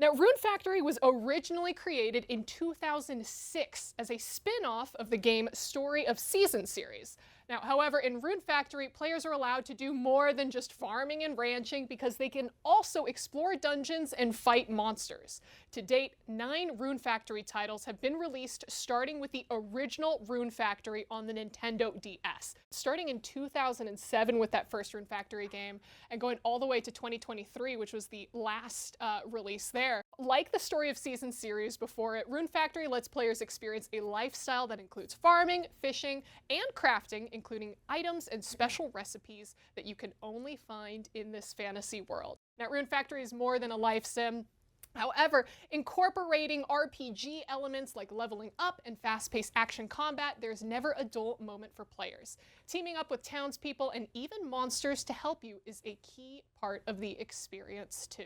Now, Rune Factory was originally created in 2006 as a spin-off of the game Story of Seasons series. Now, however, in Rune Factory, players are allowed to do more than just farming and ranching because they can also explore dungeons and fight monsters. To date, 9 Rune Factory titles have been released, starting with the original Rune Factory on the Nintendo DS. Starting in 2007 with that first Rune Factory game, and going all the way to 2023, which was the last release there. Like the Story of Seasons series before it, Rune Factory lets players experience a lifestyle that includes farming, fishing, and crafting, including items and special recipes that you can only find in this fantasy world. Now, Rune Factory is more than a life sim. However, incorporating RPG elements like leveling up and fast-paced action combat, there's never a dull moment for players. Teaming up with townspeople and even monsters to help you is a key part of the experience too.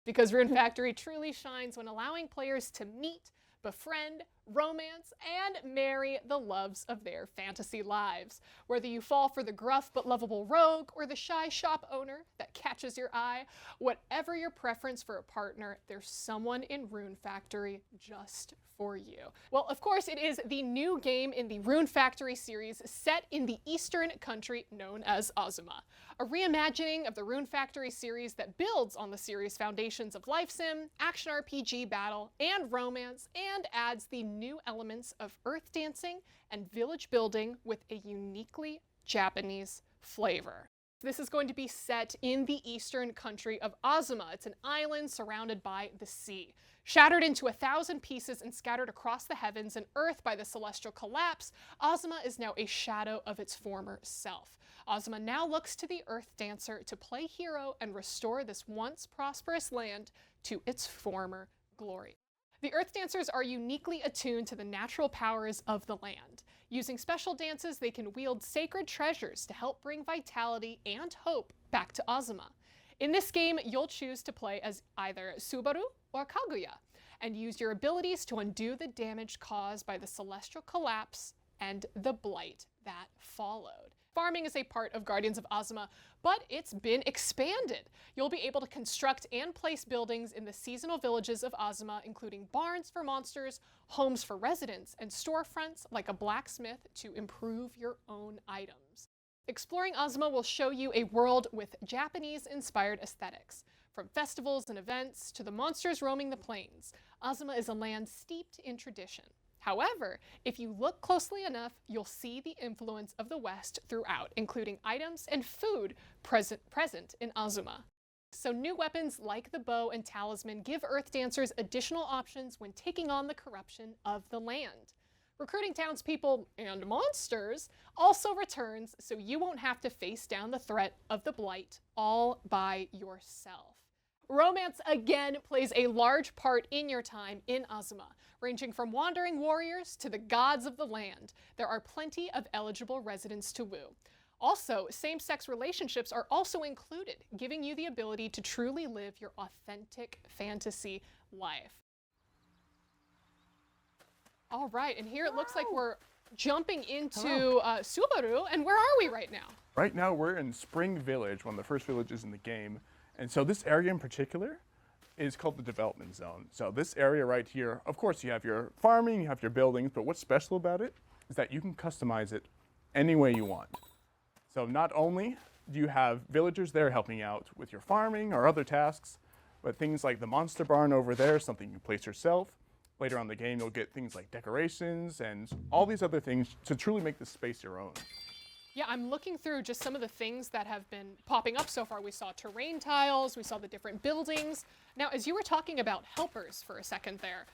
Because Rune Factory truly shines when allowing players to meet, befriend, romance, and marry the loves of their fantasy lives. Whether you fall for the gruff but lovable rogue or the shy shop owner that catches your eye, whatever your preference for a partner, there's someone in Rune Factory just for you. Well, of course, it is the new game in the Rune Factory series set in the eastern country known as Azuma. A reimagining of the Rune Factory series that builds on the series' foundations of life sim, action RPG battle, and romance, and adds the new elements of earth dancing and village building with a uniquely Japanese flavor. This is going to be set in the eastern country of Azuma. It's an island surrounded by the sea. Shattered into 1,000 pieces and scattered across the heavens and earth by the celestial collapse, Azuma is now a shadow of its former self. Azuma now looks to the Earth Dancer to play hero and restore this once prosperous land to its former glory. The Earth Dancers are uniquely attuned to the natural powers of the land. Using special dances, they can wield sacred treasures to help bring vitality and hope back to Azuma. In this game, you'll choose to play as either Subaru or Kaguya, and use your abilities to undo the damage caused by the celestial collapse and the blight that followed. Farming is a part of Guardians of Azuma, but it's been expanded. You'll be able to construct and place buildings in the seasonal villages of Azuma, including barns for monsters, homes for residents, and storefronts like a blacksmith to improve your own items. Exploring Azuma will show you a world with Japanese-inspired aesthetics. From festivals and events to the monsters roaming the plains, Azuma is a land steeped in tradition. However, if you look closely enough, you'll see the influence of the West throughout, including items and food present in Azuma. So new weapons like the bow and talisman give Earth Dancers additional options when taking on the corruption of the land. Recruiting townspeople and monsters also returns, so you won't have to face down the threat of the blight all by yourself. Romance again plays a large part in your time in Azuma, ranging from wandering warriors to the gods of the land. There are plenty of eligible residents to woo. Also, same-sex relationships are also included, giving you the ability to truly live your authentic fantasy life. All right, and here it looks like we're jumping into Subaru, and where are we right now? Right now we're in Spring Village, one of the first villages in the game. And so this area in particular is called the development zone. So this area right here, of course you have your farming, you have your buildings, but what's special about it is that you can customize it any way you want. So not only do you have villagers there helping out with your farming or other tasks, but things like the monster barn over there, something you can place yourself. Later on in the game, you'll get things like decorations and all these other things to truly make this space your own. Yeah, I'm looking through just some of the things that have been popping up so far. We saw terrain tiles, we saw the different buildings. Now, as you were talking about helpers for a second there,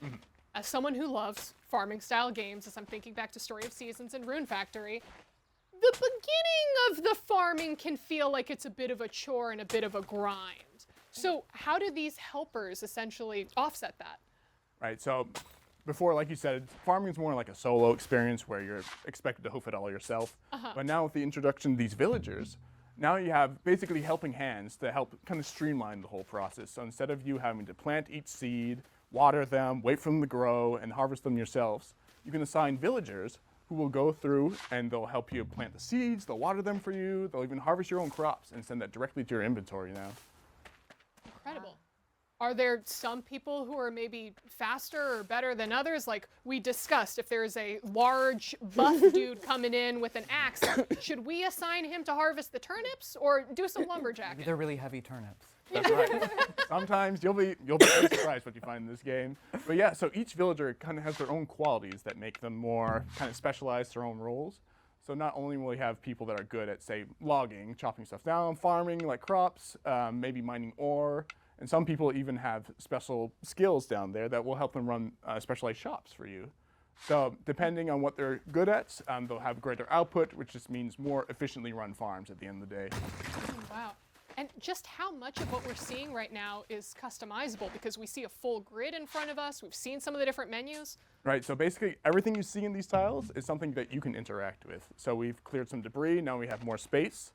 as someone who loves farming style games, as I'm thinking back to Story of Seasons and Rune Factory, the beginning of the farming can feel like it's a bit of a chore and a bit of a grind. So how do these helpers essentially offset that? Right, so before, like you said, farming is more like a solo experience where you're expected to hoof it all yourself. But now with the introduction of these villagers, now you have basically helping hands to help kind of streamline the whole process. So instead of you having to plant each seed, water them, wait for them to grow, and harvest them yourselves, you can assign villagers who will go through and they'll help you plant the seeds, they'll water them for you, they'll even harvest your own crops and send that directly to your inventory now. Incredible. Are there some people who are maybe faster or better than others? Like we discussed, if there's a large buff dude coming in with an axe, should we assign him to harvest the turnips or do some lumberjacking? They're really heavy turnips. That's right. Sometimes you'll be very surprised what you find in this game. But yeah, so each villager kind of has their own qualities that make them more kind of specialized, their own roles. So not only will you have people that are good at, say, logging, chopping stuff down, farming like crops, maybe mining ore, and some people even have special skills down there that will help them run specialized shops for you. So depending on what they're good at, they'll have greater output, which just means more efficiently run farms at the end of the day. Wow. And just how much of what we're seeing right now is customizable? Because we see a full grid in front of us. We've seen some of the different menus. Right, so basically everything you see in these tiles is something that you can interact with. So we've cleared some debris, now we have more space.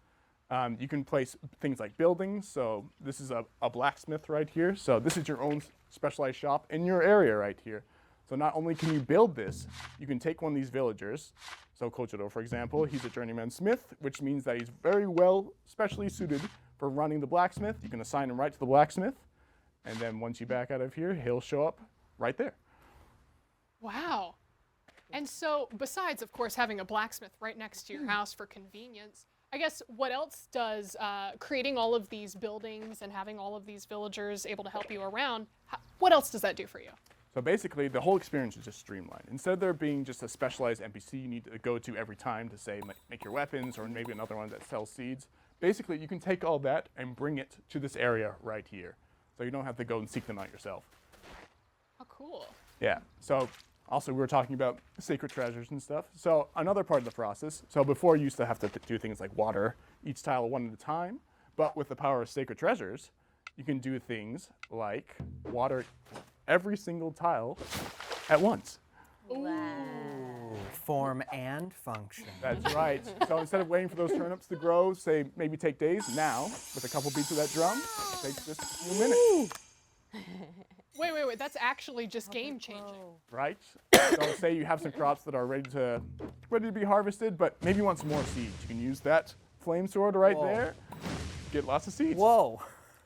You can place things like buildings. So this is a blacksmith right here. So this is your own specialized shop in your area right here. So not only can you build this, you can take one of these villagers. So 𝚲𝚅𝚘𝚘, for example, he's a journeyman smith, which means that he's very well specially suited for running the blacksmith. You can assign him right to the blacksmith. And then once you back out of here, he'll show up right there. Wow. And so besides, of course, having a blacksmith right next to your house for convenience, I guess what else does creating all of these buildings and having all of these villagers able to help you around, what else does that do for you? So basically, the whole experience is just streamlined. Instead of there being just a specialized NPC you need to go to every time to, say, make your weapons, or maybe another one that sells seeds, basically you can take all that and bring it to this area right here. So you don't have to go and seek them out yourself. How cool. Yeah, so also we were talking about sacred treasures and stuff. So another part of the process, so before you used to have to do things like water each tile one at a time, but with the power of sacred treasures, you can do things like water every single tile at once. Wow. Form and function. That's right. So instead of waiting for those turnips to grow, say maybe take days, now with a couple beats of that drum, it takes just a few minutes. Wait, that's actually just game changing. Right? So say you have some crops that are ready to be harvested, but maybe you want some more seeds. You can use that flame sword right there, get lots of seeds. Whoa.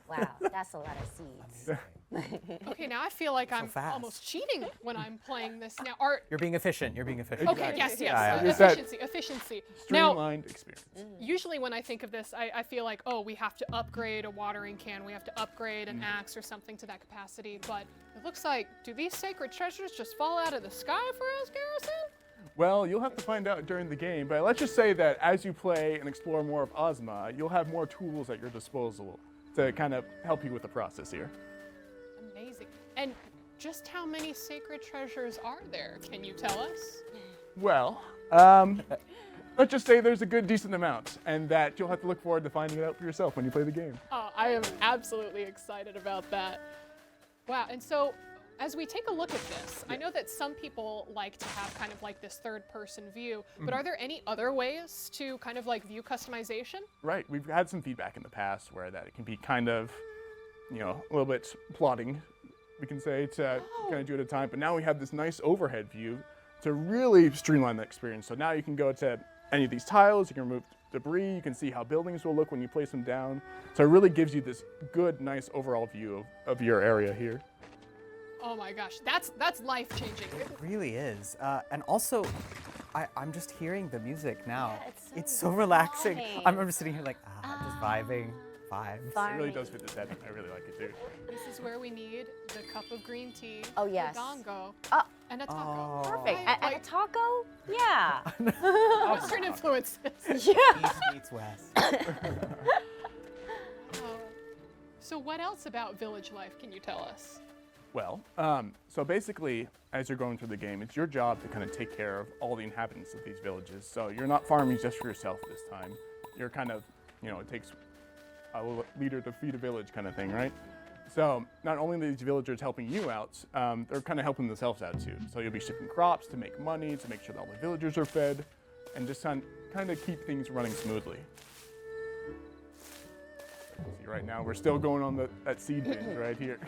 Wow, that's a lot of seeds. Okay, now I feel like I'm fast. almost cheating when I'm playing this. Now, You're being efficient. You're being efficient. okay, yes, Yeah, yeah. Is that efficiency. streamlined experience. Usually when I think of this, I feel like, oh, we have to upgrade a watering can, we have to upgrade an axe or something to that capacity, but it looks like, do these sacred treasures just fall out of the sky for us, Garrison? Well, you'll have to find out during the game, but let's just say that as you play and explore more of Azuma, you'll have more tools at your disposal to kind of help you with the process here. Amazing. And just how many sacred treasures are there? Can you tell us? Well, let's just say there's a good decent amount, and that you'll have to look forward to finding it out for yourself when you play the game. Oh, I am absolutely excited about that. Wow, and so as we take a look at this, I know that some people like to have kind of like this third-person view, but are there any other ways to kind of like view customization? Right, we've had some feedback in the past where that it can be kind of, you know, a little bit plotting, we can say, to kind of do it at a time, but now we have this nice overhead view to really streamline the experience. So now you can go to any of these tiles, you can remove debris, you can see how buildings will look when you place them down. So it really gives you this good, nice overall view of your area here. Oh my gosh, that's life-changing. It really is. And also, I'm just hearing the music now. Yeah, it's so relaxing. calming. I'm just sitting here like, just vibes. It really does fit the setting. I really like it too. This is where we need the cup of green tea, Oh, yes. the dongo, Oh, and a taco. perfect. I And a like taco? Yeah. Western influences. East meets West. So what else about village life can you tell us? Well, so basically, as you're going through the game, it's your job to kind of take care of all the inhabitants of these villages. So you're not farming just for yourself this time. You're kind of, you know, it takes a leader to feed a village kind of thing, right? So not only are these villagers helping you out, they're kind of helping themselves out too. So you'll be shipping crops to make money, to make sure that all the villagers are fed, and just kind of keep things running smoothly. See, right now we're still going on that seed binge right here.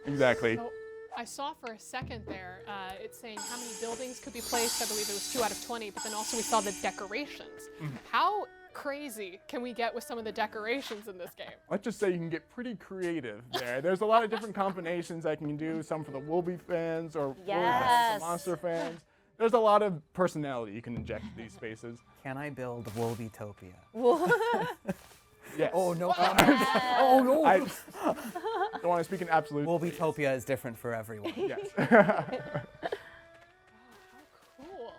Exactly. So I saw for a second there, it's saying how many buildings could be placed. I believe it was 2 out of 20, but then also we saw the decorations. How crazy can we get with some of the decorations in this game? Let's just say you can get pretty creative there. There's a lot of different combinations I can do, some for the 𝚘𝚘 fans or Yes. for monster fans. There's a lot of personality you can inject in these spaces. Can I build 𝚘𝚘𝚘𝚘? Yes. Oh, no. Oh, no. I don't want to speak in absolute. 𝚘𝚘𝚘𝚘 is different for everyone. Yes. Cool.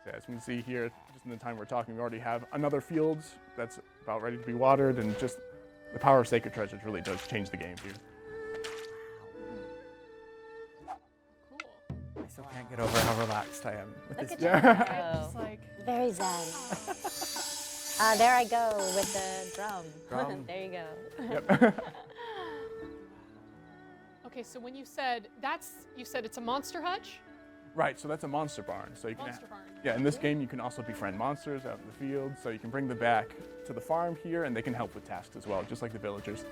So as we can see here, just in the time we're talking, we already have another field that's about ready to be watered, and just the power of Sacred Treasures really does change the game here. Cool. I still can't get over how relaxed I am with Look this. at you Just go. like, Very zen. There I go with the drum. Drum. There you go. Yep. okay, so when you said it's a monster hutch? Right, so that's a monster barn. So you can Monster barn. Yeah, in this game you can also befriend monsters out in the field, so you can bring them back to the farm here, and they can help with tasks as well, just like the villagers.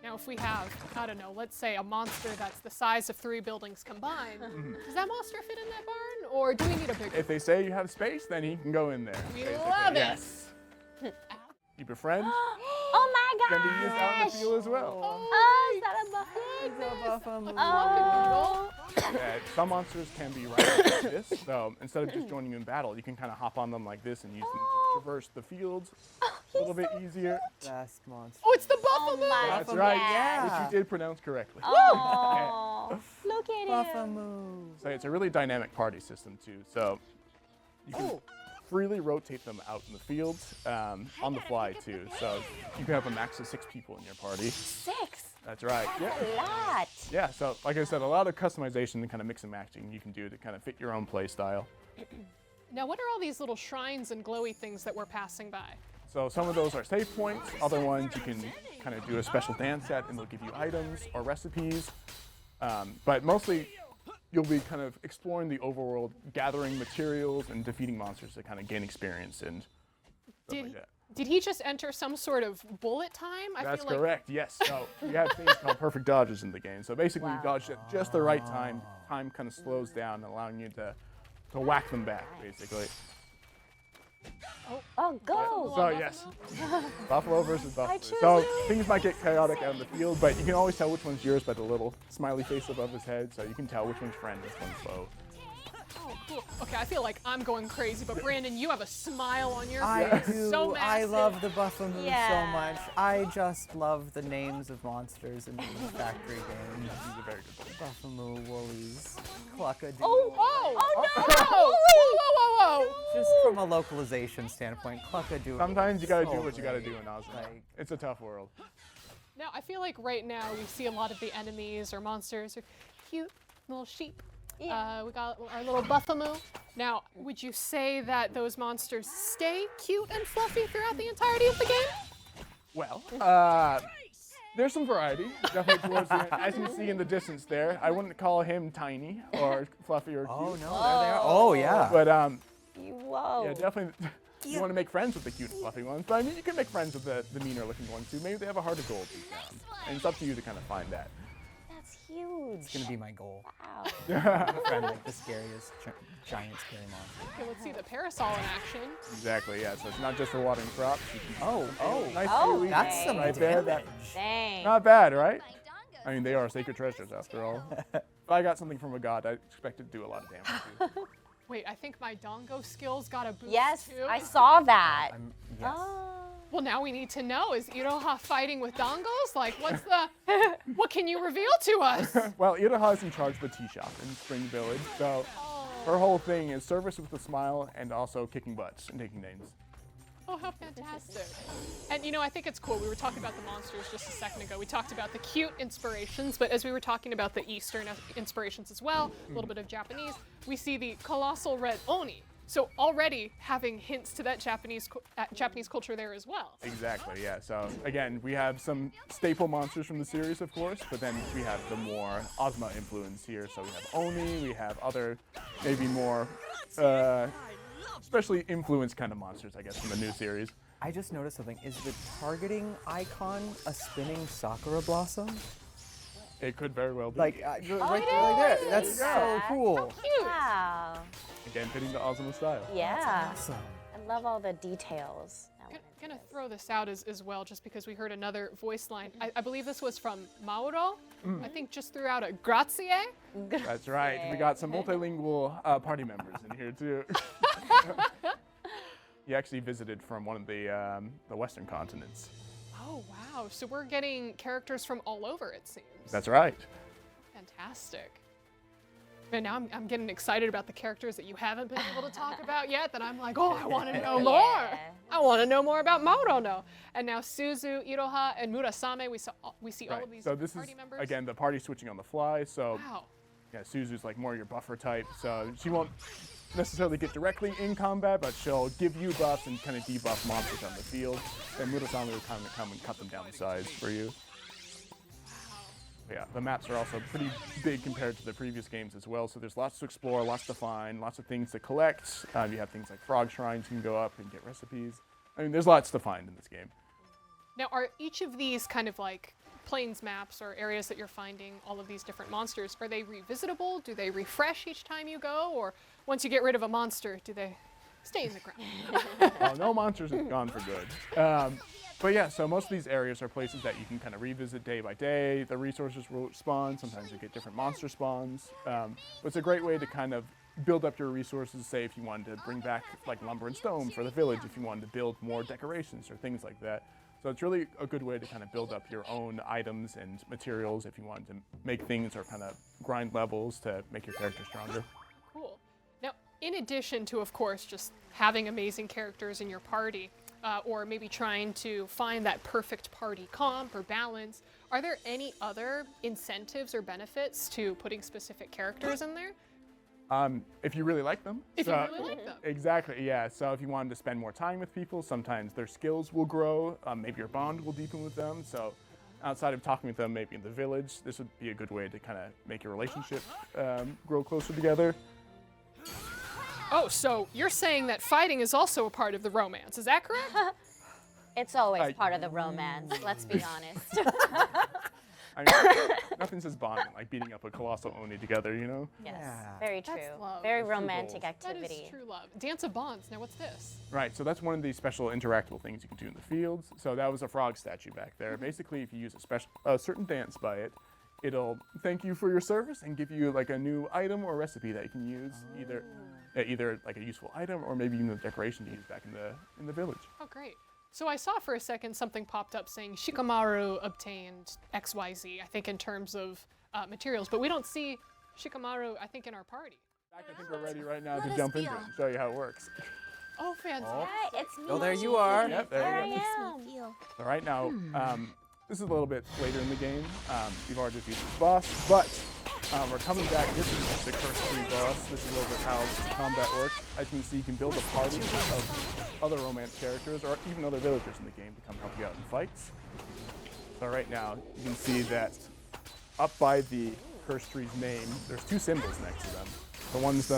Now, if we have, I don't know, let's say a monster that's the size of 3 buildings combined, does that monster fit in that barn, or do we need a bigger? If they say you have space, then he can go in there. We basically. love it. Yes. You befriend, Oh my can gosh! be used out in the field as well. Oh, is that a buffet? Oh. Some monsters can be right like this, so instead of just joining you in battle, you can kind of hop on them like this and use them to traverse the fields a little bit easier. Best monster. Oh, it's the Oh buffalo! my That's right, yeah. which you did pronounce correctly. Oh, look at him. 𝚘𝚘𝚘𝚘. So it's a really dynamic party system too, so you can Oh. freely rotate them out in the fields on the fly too. So you can have a max of 6 people in your party. 6. That's right. Yeah. A lot. Yeah. So like I said, a lot of customization and kind of mix and matching you can do to kind of fit your own play style. Now, what are all these little shrines and glowy things that we're passing by? So some of those are save points. Other ones you can kind of do a special dance at, and they'll give you items or recipes. But mostly, you'll be kind of exploring the overworld, gathering materials and defeating monsters to kind of gain experience and stuff like that. Did he just enter some sort of bullet time? I That's feel like correct, yes. So you have things called perfect dodges in the game. So basically you Wow. dodge at just the right time. Time kind of slows down, allowing you to whack them back, basically. Oh, go. So yes, buffalo versus buffalo. choose So you. things might get chaotic out in the field, but you can always tell which one's yours by the little smiley face above his head. So you can tell which one's friend, which one's foe. Oh, cool. Okay, I feel like I'm going crazy, but Brandon, you have a smile on your I face. do. So I massive. love the 𝚘𝚘𝚘𝚘 so Yeah. much. I just love the names of monsters in the Factory games. He's a very good one. 𝚘𝚘𝚘𝚘, Woolies, 𝚘𝚘𝚘𝚘. Oh, Oh, whoa, whoa, whoa, whoa. Just from a localization standpoint, 𝚘𝚘𝚘𝚘 Sometimes you gotta so do what you gotta great. do in Azuma. Like- It's a tough world. Now, I feel like right now we see a lot of the enemies or monsters are cute little sheep. Yeah. We got our little 𝚘𝚘𝚘𝚘. Now, would you say that those monsters stay cute and fluffy throughout the entirety of the game? Well, there's some variety, definitely towards the end. As you can see in the distance there, I wouldn't call him tiny or fluffy or cute. Oh no, there they are. Oh yeah. But Whoa. yeah, definitely. You want to make friends with the cute and fluffy ones, but I mean, you can make friends with the meaner looking ones too. Maybe they have a heart of gold deep down, and it's up to you to kind of find that. That's huge. It's gonna be my goal. Wow. Friend like the scariest giant scary monster. Okay, let's see the parasol in action. Exactly, yeah. So it's not just for watering crops. You can Oh, nice Oh, really that's some right there. damage. Dang. Not bad, right? I mean, they are sacred treasures after all. If I got something from a god, I expect it to do a lot of damage too. Wait, I think my dongo skills got a boost Yes, too. I saw that. Yes. Oh. Well, now we need to know, is Iroha fighting with dongos? Like, what's the, what can you reveal to us? Well, Iroha is in charge of the tea shop in Spring Village, so her whole thing is service with a smile and also kicking butts and taking names. Oh, how fantastic. And you know, I think it's cool. We were talking about the monsters just a second ago. We talked about the cute inspirations, but as we were talking about the Eastern inspirations as well, a little bit of Japanese, we see the colossal red oni. So already having hints to that Japanese culture there as well. Exactly, yeah. So again, we have some staple monsters from the series, of course, but then we have the more Azuma influence here. So we have Oni, we have other, maybe more, especially influenced kind of monsters, I guess, from the new series. I just noticed something. Is the targeting icon a spinning sakura blossom? It could very well be. Like right there. That's so cool. Cute. Wow. Again, fitting the Azuma style. Yeah. Awesome. I love all the details. That went into Gonna this. throw this out as well, just because we heard another voice line. I believe this was from Mauro. I think just threw out a grazie. That's right. We got some multilingual party members in here too. He actually visited from one of the Western continents. Oh wow! So we're getting characters from all over, it seems. That's right. Fantastic. And now I'm getting excited about the characters that you haven't been able to talk about yet. That I'm like, oh, I want to know more. Yeah. I want to know more about Mauro now. And now Suzu, 𝙲𝚑𝚅, and Murasame. We see all of these So this party is members. again the party switching on the fly. So Wow. yeah, Suzu's like more your buffer type. So she won't necessarily get directly in combat, but she'll give you buffs and kind of debuff monsters on the field. Then Murasame will kind of come and cut them down the sides for you. Yeah, the maps are also pretty big compared to the previous games as well, so there's lots to explore, lots to find, lots of things to collect. You have things like frog shrines you can go up and get recipes. I mean, there's lots to find in this game. Now, are each of these kind of like plains maps or areas that you're finding all of these different monsters, are they revisitable? Do they refresh each time you go? Or once you get rid of a monster, do they stay in the ground? Well, no monsters have gone for good. But yeah, so most of these areas are places that you can kind of revisit day by day. The resources will spawn. Sometimes you get different monster spawns. But it's a great way to kind of build up your resources. Say if you wanted to bring back like lumber and stone for the village, if you wanted to build more decorations or things like that. So it's really a good way to kind of build up your own items and materials if you wanted to make things or kind of grind levels to make your character stronger. Cool. Now, in addition to, of course, just having amazing characters in your party, or maybe trying to find that perfect party comp or balance, are there any other incentives or benefits to putting specific characters in there? If you really like them. If you really like them. Exactly, yeah. So if you wanted to spend more time with people, sometimes their skills will grow. Maybe your bond will deepen with them. So outside of talking with them, maybe in the village, this would be a good way to kind of make your relationship grow closer together. Oh, so you're saying that fighting is also a part of the romance, is that correct? It's always part of the romance, let's be honest. I mean, nothing says bonding like beating up a colossal Oni together, you know? Yes, Yeah. very true. That's love. Very That's true romantic goals. That activity. is true love. Dance of Bonds. Now, what's this? Right, so that's one of the special interactable things you can do in the fields. So that was a frog statue back there. Basically, if you use a certain dance by it, it'll thank you for your service and give you like a new item or recipe that you can use, either like a useful item or maybe even a decoration to use back in the village. Oh, great. So I saw for a second something popped up saying Shikamaru obtained XYZ, I think in terms of materials, but we don't see Shikamaru, I think, in our party. In fact, I think we're ready right now to jump into it and show you how it works. Oh, fantastic. Hi, it's me. Oh, there you are. Yep, There there I you go. am. So right now, this is a little bit later in the game. We've already defeated this boss, but we're coming back. This is the Cursed Tree boss. This is a little bit how the combat works. As you can see, you can build a party of other romance characters or even other villagers in the game to come help you out in fights. So right now, you can see that up by the Cursed Tree's name, there's two symbols next to them. The one's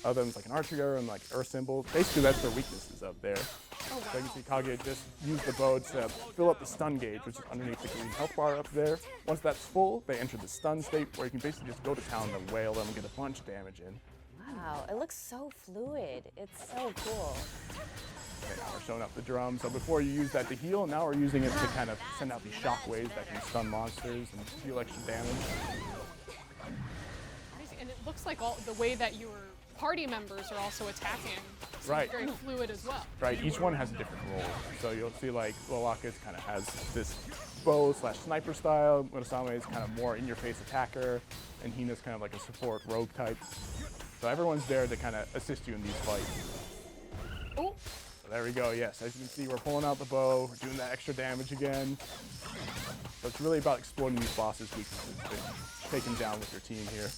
other one's like an archery arrow and like earth symbol. Basically, that's their weaknesses up there. So you can see Kage just used the bow to fill up the stun gauge, which is underneath the green health bar up there. Once that's full, they enter the stun state where you can basically just go to town and wail them and get a bunch of damage in. Wow, it looks so fluid. It's so cool. Okay, now we're showing up the drum. So before you use that to heal, now we're using it to kind of send out these shock waves that can stun monsters and deal extra damage. Crazy. And it looks like all the way that your party members are also attacking seems Right. very fluid as well. Right, each one has a different role. So you'll see like 𝚑𝚅𝚅 kind of has this bow/sniper style, Murasame is kind of more in-your-face attacker, and Hina's kind of like a support rogue type. So everyone's there to kind of assist you in these fights. Oh, So there we go, yes. As you can see, we're pulling out the bow, we're doing that extra damage again. So it's really about exploiting these bosses' weaknesses to take them down with your team here.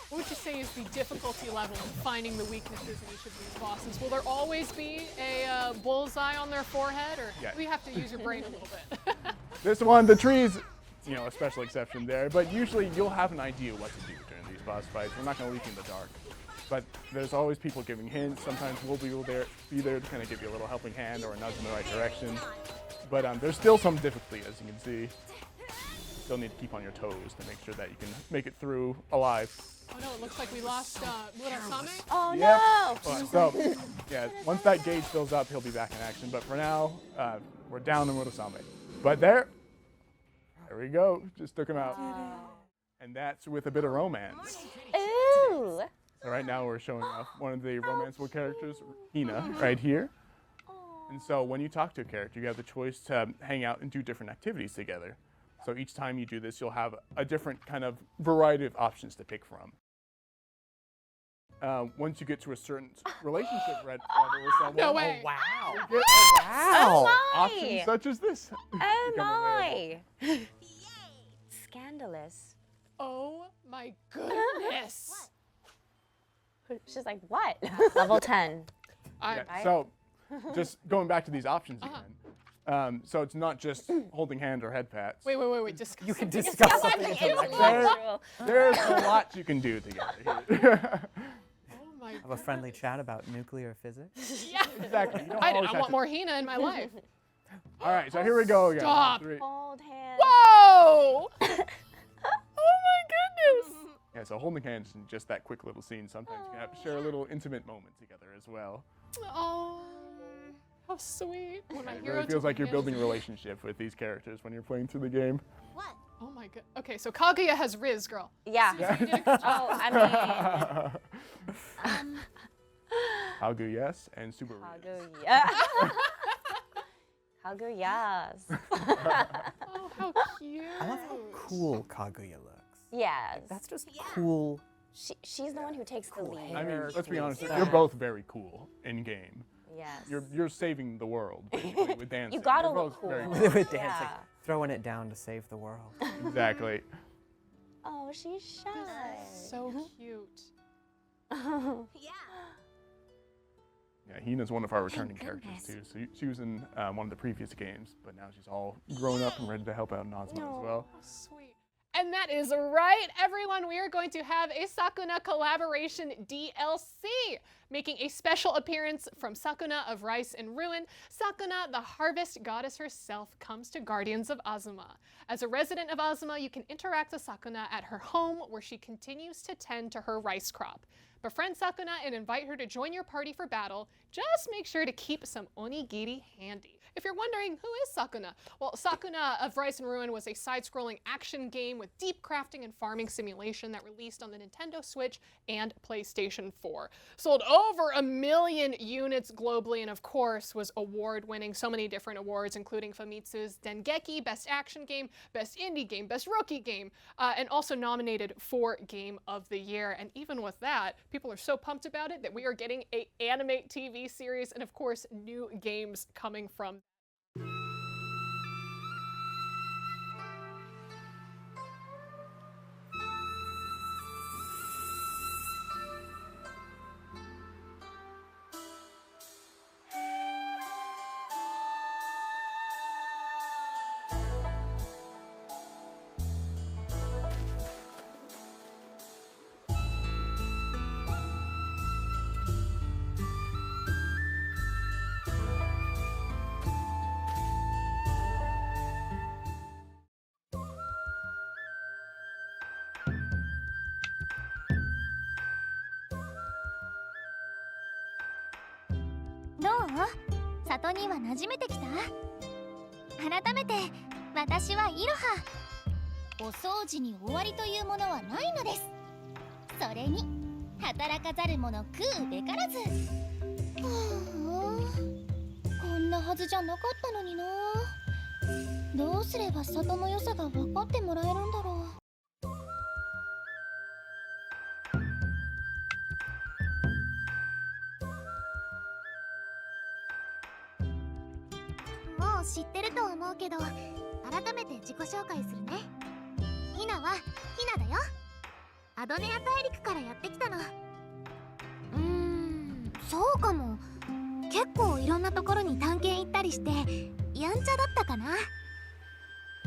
what would you say is the difficulty level of finding the weaknesses in each of these bosses? Will there always be a bullseye on their forehead, or Yeah. do you have to use your brain a little bit? This one, the trees, you know, a special exception there, but usually you'll have an idea what to do during these boss fights. We're not going to leave you in the dark. But there's always people giving hints. Sometimes we'll be there to kind of give you a little helping hand or a nudge in the right direction. But there's still some difficulty, as you can see. still need to keep on your toes to make sure that you can make it through alive. Oh no, it looks like we lost Murasame. Oh Yep. no! So, yeah, once that gauge fills up, he'll be back in action. But for now, we're down to Murasame. But there we go. Just took him out. And that's with a bit of romance. Ooh! So right now we're showing off one of the romanceable characters, Hina, right here. And so when you talk to a character, you have the choice to hang out and do different activities together. So each time you do this, you'll have a different kind of variety of options to pick from. Once you get to a certain relationship level with someone, No way. Wow. you get Wow. options such as this. Oh become available. my! Scandalous. Oh my goodness. She's like, what? Level 10. I, Yeah, so just going back to these options again. So it's not just holding hand or head pats. wait. Discuss. You can something. discuss something intellectual. There's a lot you can do together here. Oh my Have a friendly chat about nuclear physics. Yeah. Exactly. You don't I always have want to- more Hina in my life. All right, so here we go again. Stop. 3. Hold hands. Whoa! Oh my goodness. Yeah, so holding hands in just that quick little scene, sometimes you can have to share a little intimate moment together as well. Oh, how sweet. When my It hero really took feels like my you're hand. building a relationship with these characters when you're playing through the game. Oh my god. Okay, so Kaguya has Riz, girl. Yeah. Oh, I mean. Algu, yes, and Subaru. Kaguya. Kaguya's. Oh, how cute. I love how cool Kaguya looks. Yes. That's just cool. She's the one who takes the lead. I mean, let's be honest, Yeah. you're both very cool in game. Yes. You're saving the world basically, with dancing. You gotta You're look both cool. very With dancing. Yeah. Throwing it down to save the world. Exactly. Oh, she's shy. So cute. Yeah, Hina's one of our returning characters too. So she was in one of the previous games, but now she's all grown up and ready to help out in Azuma as well. How sweet. And that is right, everyone. We are going to have a Sakuna collaboration DLC. Making a special appearance from Sakuna of Rice and Ruin, Sakuna, the harvest goddess herself, comes to Guardians of Azuma. As a resident of Azuma, you can interact with Sakuna at her home, where she continues to tend to her rice crop. Befriend Sakuna and invite her to join your party for battle. Just make sure to keep some onigiri handy. If you're wondering, who is Sakuna? Well, Sakuna of Rice and Ruin was a side-scrolling action game with deep crafting and farming simulation that released on the Nintendo Switch and PlayStation 4. Sold over 1 million units globally, and of course was award-winning. So many different awards, including Famitsu's Dengeki Best Action Game, Best Indie Game, Best Rookie Game, and also nominated for Game of the Year. And even with that, people are so pumped about it that we are getting an anime TV series and of course new games coming from.どう？里には馴染めてきた？改めて私はいろは。お掃除に終わりというものはないのです。それに働かざる者食うべからず。こんなはずじゃなかったのにな。どうすれば里の良さが分かってもらえるんだろう。もう知ってると思うけど、改めて自己紹介するね。ひなはひなだよ。アドネア大陸からやってきたの。そうかも。結構いろんなところに探検行ったりしてやんちゃだったかな。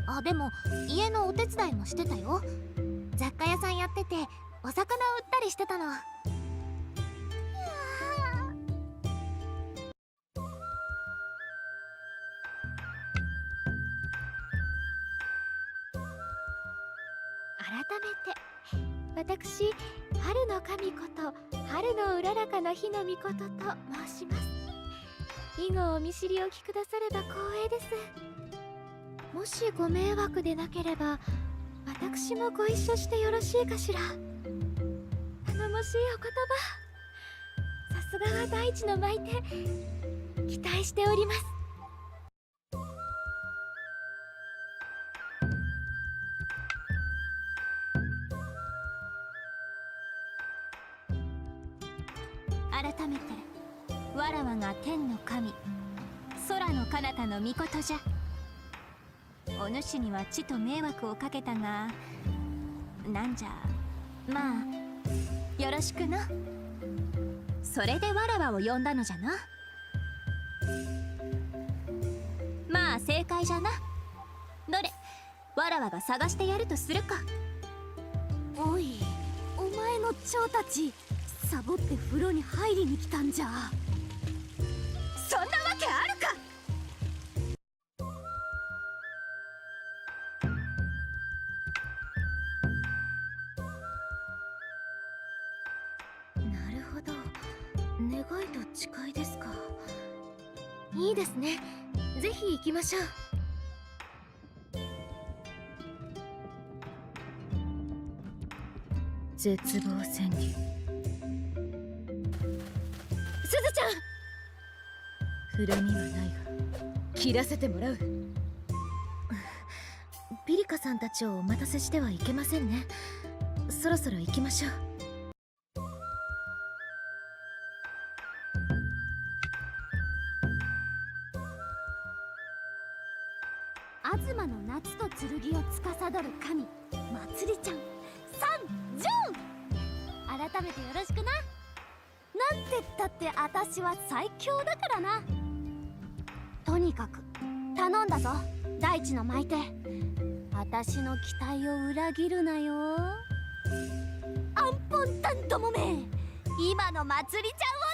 あ、でも家のお手伝いもしてたよ。雑貨屋さんやっててお魚を売ったりしてたの。改めて私春の神こと春のうららかな日の御事と申します。以後お見知りおきくだされば光栄です。もしご迷惑でなければ私もご一緒してよろしいかしら。頼もしいお言葉、さすがは大地の舞手、期待しております。改めてわらわが天の神空の彼方の御事じゃ。お主にはちと迷惑をかけたが、なんじゃまあよろしくな。それでわらわを呼んだのじゃな。まあ正解じゃな。どれわらわが探してやるとするか。おい、お前の蝶たちサボって風呂に入りに来たんじゃ。そんなわけあるか。なるほど、願いと誓いですか。いいですね、ぜひ行きましょう。絶望川柳。すずちゃん、恨みはないが切らせてもらう。ピリカさんたちをお待たせしてはいけませんね。そろそろ行きましょう。東の夏と剣を司る神まつりちゃん参上。改めてよろしくな。なんてったって私は最強だからな。とにかく頼んだぞ大地の舞手、私の期待を裏切るなよ。アンポンタンどもめ、今のまつりちゃんを